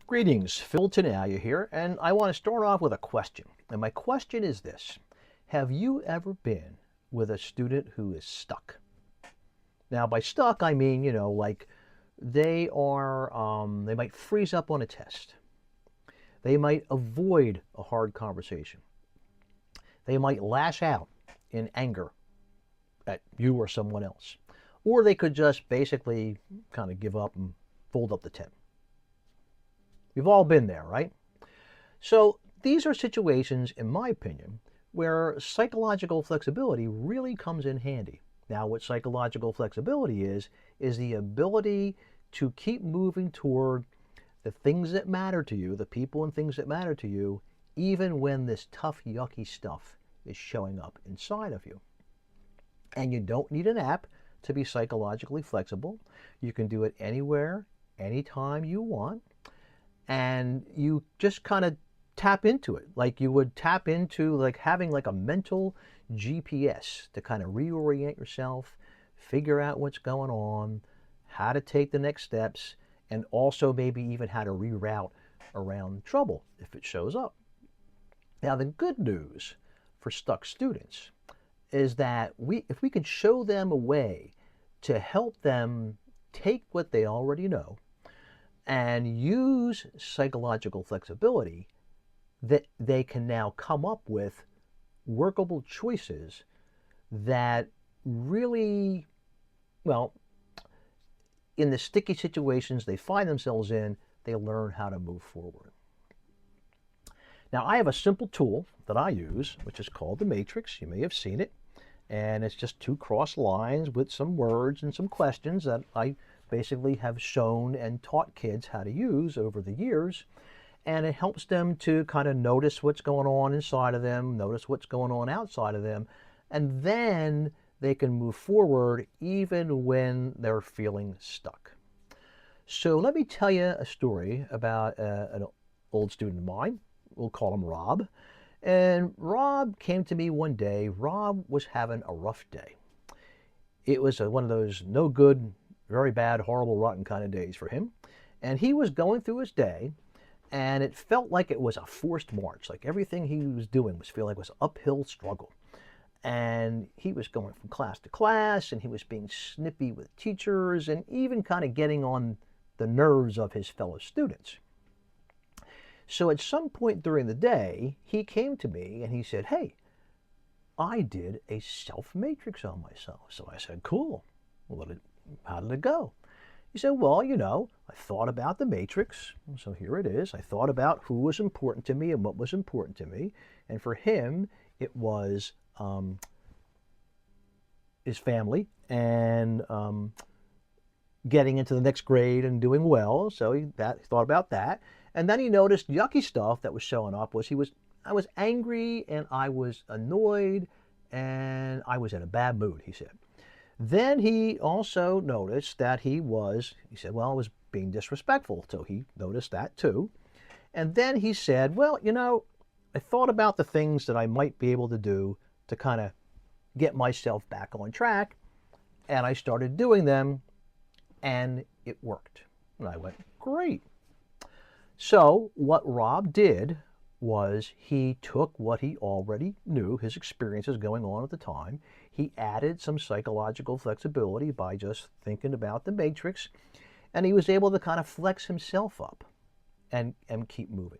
Greetings, Phil Tenaya here, and I want to start off with a question. And my question is this: have you ever been with a student who is stuck? Now, by stuck, I mean, like they might freeze up on a test. They might avoid a hard conversation. They might lash out in anger at you or someone else. Or they could just basically kind of give up and fold up the tent. We've all been there, right? So these are situations, in my opinion, where psychological flexibility really comes in handy. Now, what psychological flexibility is the ability to keep moving toward the things that matter to you, the people and things that matter to you, even when this tough, yucky stuff is showing up inside of you. And you don't need an app to be psychologically flexible. You can do it anywhere, anytime you want. And you just kind of tap into it like you would tap into like having like a mental GPS to kind of reorient yourself, figure out what's going on, how to take the next steps, and also maybe even how to reroute around trouble if it shows up. Now, the good news for stuck students is that if we can show them a way to help them take what they already know and use psychological flexibility, that they can now come up with workable choices that really, well, in the sticky situations they find themselves in, they learn how to move forward. Now, I have a simple tool that I use, which is called the matrix. You may have seen it. And it's just two crossed lines with some words and some questions that I basically have shown and taught kids how to use over the years. And it helps them to kind of notice what's going on inside of them, notice what's going on outside of them, and then they can move forward even when they're feeling stuck. So let me tell you a story about an old student of mine. We'll call him Rob. And Rob came to me one day. Rob was having a rough day. It was one of those no good, very bad, horrible, rotten kind of days for him. And he was going through his day, and it felt like it was a forced march. Like everything he was doing was feeling like it was an uphill struggle. And he was going from class to class, and he was being snippy with teachers, and even kind of getting on the nerves of his fellow students. So at some point during the day, he came to me and he said, "Hey, I did a self-matrix on myself." So I said, "Cool. Well, how did it go?" He said, "Well, I thought about the matrix. So here it is. I thought about who was important to me and what was important to me. And for him, it was his family and getting into the next grade and doing well. So he thought about that. And then he noticed yucky stuff that was showing up I was angry and I was annoyed and I was in a bad mood," he said. Then he also noticed that he said, "Well, I was being disrespectful." So he noticed that too. And then he said, "Well, I thought about the things that I might be able to do to kind of get myself back on track. And I started doing them and it worked." And I went, "Great." So what Rob did was he took what he already knew, his experiences going on at the time. He added some psychological flexibility by just thinking about the matrix, and he was able to kind of flex himself up and keep moving.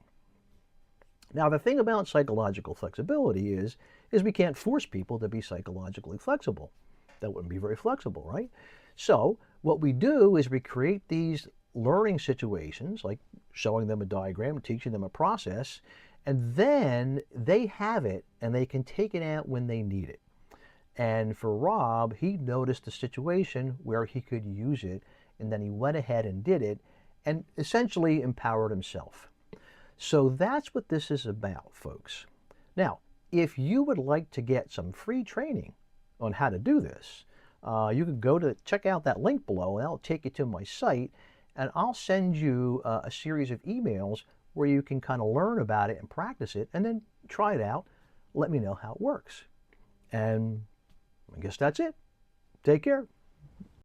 Now, the thing about psychological flexibility is we can't force people to be psychologically flexible. That wouldn't be very flexible, right? So what we do is we create these learning situations, like showing them a diagram, teaching them a process, and then they have it and they can take it out when they need it. And for Rob, he noticed a situation where he could use it, and then he went ahead and did it and essentially empowered himself. So that's what this is about, folks. Now, if you would like to get some free training on how to do this, you can check out that link below, and that'll take you to my site, and I'll send you a series of emails where you can kind of learn about it and practice it, and then try it out. Let me know how it works. And I guess that's it. Take care.